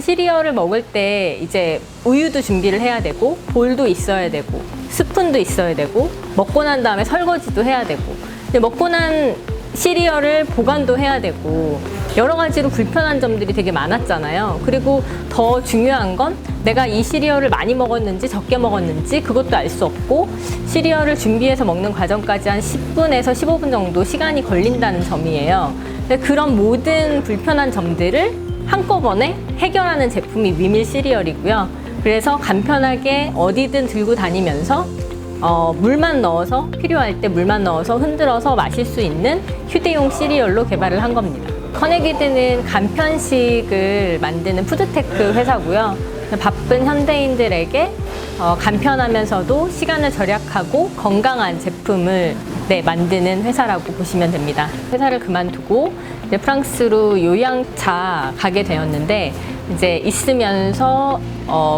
시리얼을 먹을 때 이제 우유도 준비를 해야 되고, 볼도 있어야 되고, 스푼도 있어야 되고, 먹고 난 다음에 설거지도 해야 되고, 근데 먹고 난 시리얼을 보관도 해야 되고, 여러 가지로 불편한 점들이 되게 많았잖아요. 그리고 더 중요한 건 내가 이 시리얼을 많이 먹었는지 적게 먹었는지 그것도 알 수 없고, 시리얼을 준비해서 먹는 과정까지 한 10분에서 15분 정도 시간이 걸린다는 점이에요. 그런 모든 불편한 점들을 한꺼번에 해결하는 제품이 위밀 시리얼이고요. 그래서 간편하게 어디든 들고 다니면서 물만 넣어서, 필요할 때 물만 넣어서 흔들어서 마실 수 있는 휴대용 시리얼로 개발을 한 겁니다. 커넥이드는 간편식을 만드는 푸드테크 회사고요. 바쁜 현대인들에게 간편하면서도 시간을 절약하고 건강한 제품을 만드는 회사라고 보시면 됩니다. 회사를 그만두고 이제 프랑스로 요양차 가게 되었는데, 이제 있으면서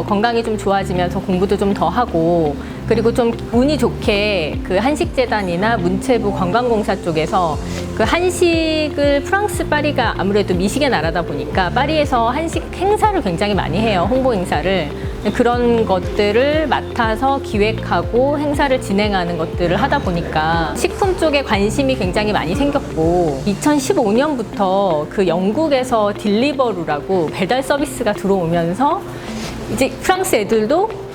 건강이 좀 좋아지면서 공부도 좀 더 하고, 그리고 좀 운이 좋게 그 한식재단이나 문체부 관광공사 쪽에서 그 한식을, 프랑스 파리가 아무래도 미식의 나라다 보니까 파리에서 한식 행사를 굉장히 많이 해요. 홍보 행사를. 그런 것들을 맡아서 기획하고 행사를 진행하는 것들을 하다 보니까 식품 쪽에 관심이 굉장히 많이 생겼고, 2015년부터 그 영국에서 딜리버루라고 배달 서비스가 들어오면서 이제 프랑스 애들도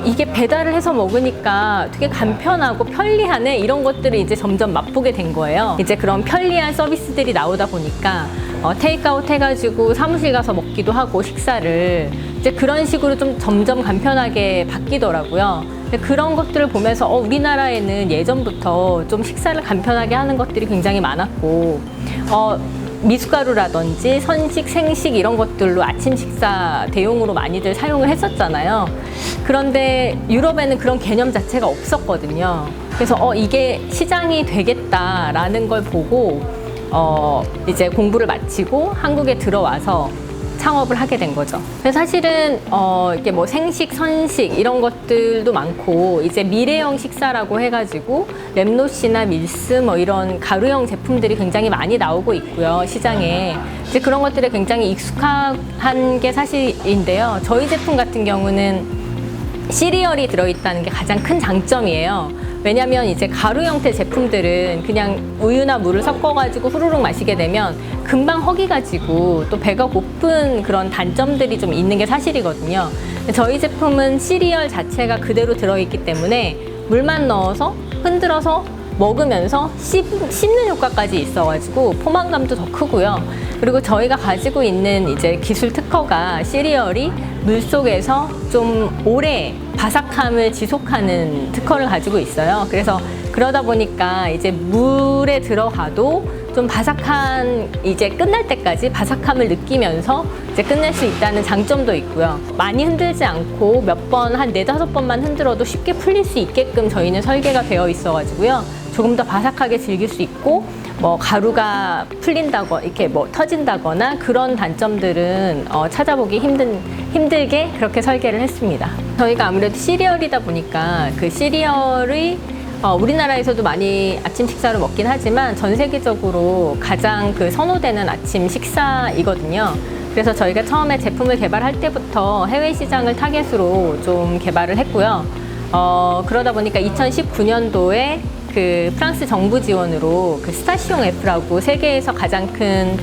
이게 배달을 해서 먹으니까 되게 간편하고 편리하네, 이런 것들을 이제 점점 맛보게 된 거예요. 이제 그런 편리한 서비스들이 나오다 보니까 테이크아웃 해가지고 사무실 가서 먹기도 하고, 식사를 이제 그런 식으로 좀 점점 간편하게 바뀌더라고요. 그런 것들을 보면서 우리나라에는 예전부터 좀 식사를 간편하게 하는 것들이 굉장히 많았고, 미숫가루라든지 선식, 생식 이런 것들로 아침 식사 대용으로 많이들 사용을 했었잖아요. 그런데 유럽에는 그런 개념 자체가 없었거든요. 그래서 이게 시장이 되겠다라는 걸 보고 이제 공부를 마치고 한국에 들어와서 창업을 하게 된 거죠. 그래서 사실은 이게 뭐 생식, 선식 이런 것들도 많고, 이제 미래형 식사라고 해가지고 랩노시나 밀스 뭐 이런 가루형 제품들이 굉장히 많이 나오고 있고요, 시장에. 이제 그런 것들에 굉장히 익숙한 게 사실인데요. 저희 제품 같은 경우는 시리얼이 들어있다는 게 가장 큰 장점이에요. 왜냐면 이제 가루 형태 제품들은 그냥 우유나 물을 섞어가지고 후루룩 마시게 되면 금방 허기가지고 또 배가 고픈 그런 단점들이 좀 있는 게 사실이거든요. 저희 제품은 시리얼 자체가 그대로 들어있기 때문에 물만 넣어서 흔들어서 먹으면서 씹는 효과까지 있어가지고 포만감도 더 크고요. 그리고 저희가 가지고 있는 이제 기술 특허가 시리얼이 물속에서 좀 오래 바삭함을 지속하는 특허를 가지고 있어요. 그래서 그러다 보니까 이제 물에 들어가도 좀 바삭한, 이제 끝날 때까지 바삭함을 느끼면서 이제 끝낼 수 있다는 장점도 있고요. 많이 흔들지 않고 몇 번, 한 4-5번만 흔들어도 쉽게 풀릴 수 있게끔 저희는 설계가 되어 있어가지고요. 조금 더 바삭하게 즐길 수 있고, 뭐 가루가 풀린다고 이렇게 뭐 터진다거나 그런 단점들은 찾아보기 힘들게 그렇게 설계를 했습니다. 저희가 아무래도 시리얼이다 보니까 그 시리얼이 우리나라에서도 많이 아침 식사로 먹긴 하지만 전 세계적으로 가장 그 선호되는 아침 식사이거든요. 그래서 저희가 처음에 제품을 개발할 때부터 해외 시장을 타겟으로 좀 개발을 했고요. 그러다 보니까 2019년도에 그 프랑스 정부 지원으로 그 스타시옹 F라고 세계에서 가장 큰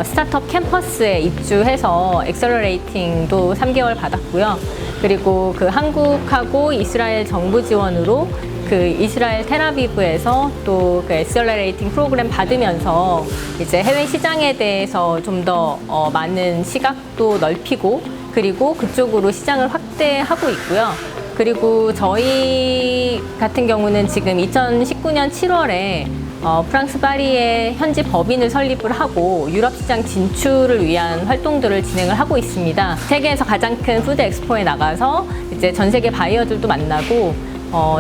스타트업 캠퍼스에 입주해서 엑셀러레이팅도 3개월 받았고요. 그리고 그 한국하고 이스라엘 정부 지원으로 그 이스라엘 텔아비브에서 또 그 엑셀러레이팅 프로그램 받으면서 이제 해외 시장에 대해서 좀 더 많은 시각도 넓히고, 그리고 그쪽으로 시장을 확대하고 있고요. 그리고 저희 같은 경우는 지금 2019년 7월에 프랑스 파리에 현지 법인을 설립을 하고 유럽 시장 진출을 위한 활동들을 진행을 하고 있습니다. 세계에서 가장 큰 푸드 엑스포에 나가서 이제 전 세계 바이어들도 만나고,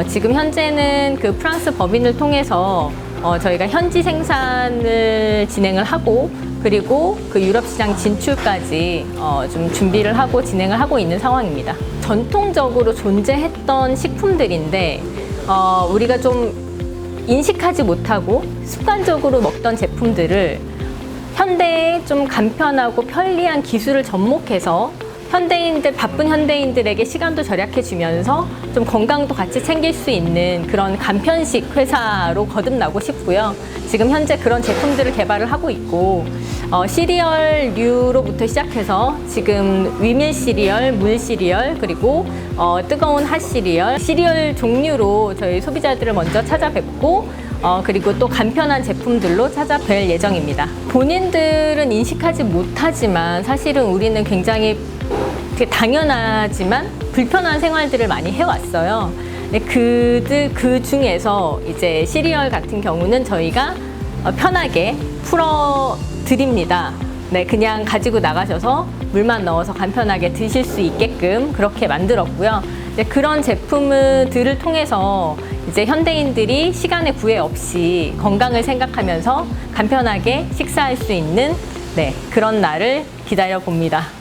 지금 현재는 그 프랑스 법인을 통해서 저희가 현지 생산을 진행을 하고, 그리고 그 유럽 시장 진출까지 좀 준비를 하고 진행을 하고 있는 상황입니다. 전통적으로 존재했던 식품들인데 우리가 좀 인식하지 못하고 습관적으로 먹던 제품들을 현대의 좀 간편하고 편리한 기술을 접목해서 현대인들, 바쁜 현대인들에게 시간도 절약해 주면서 좀 건강도 같이 챙길 수 있는 그런 간편식 회사로 거듭나고 싶고요. 지금 현재 그런 제품들을 개발을 하고 있고, 시리얼류로부터 시작해서 지금 위밀 시리얼, 물 시리얼, 그리고 뜨거운 핫 시리얼, 시리얼 종류로 저희 소비자들을 먼저 찾아뵙고, 그리고 또 간편한 제품들로 찾아뵐 예정입니다. 본인들은 인식하지 못하지만 사실은 우리는 굉장히 되게 당연하지만 불편한 생활들을 많이 해왔어요. 그 중에서 이제 시리얼 같은 경우는 저희가 편하게 풀어드립니다. 네, 그냥 가지고 나가셔서 물만 넣어서 간편하게 드실 수 있게끔 그렇게 만들었고요. 그런 제품들을 통해서 이제 현대인들이 시간의 구애 없이 건강을 생각하면서 간편하게 식사할 수 있는 그런 날을 기다려 봅니다.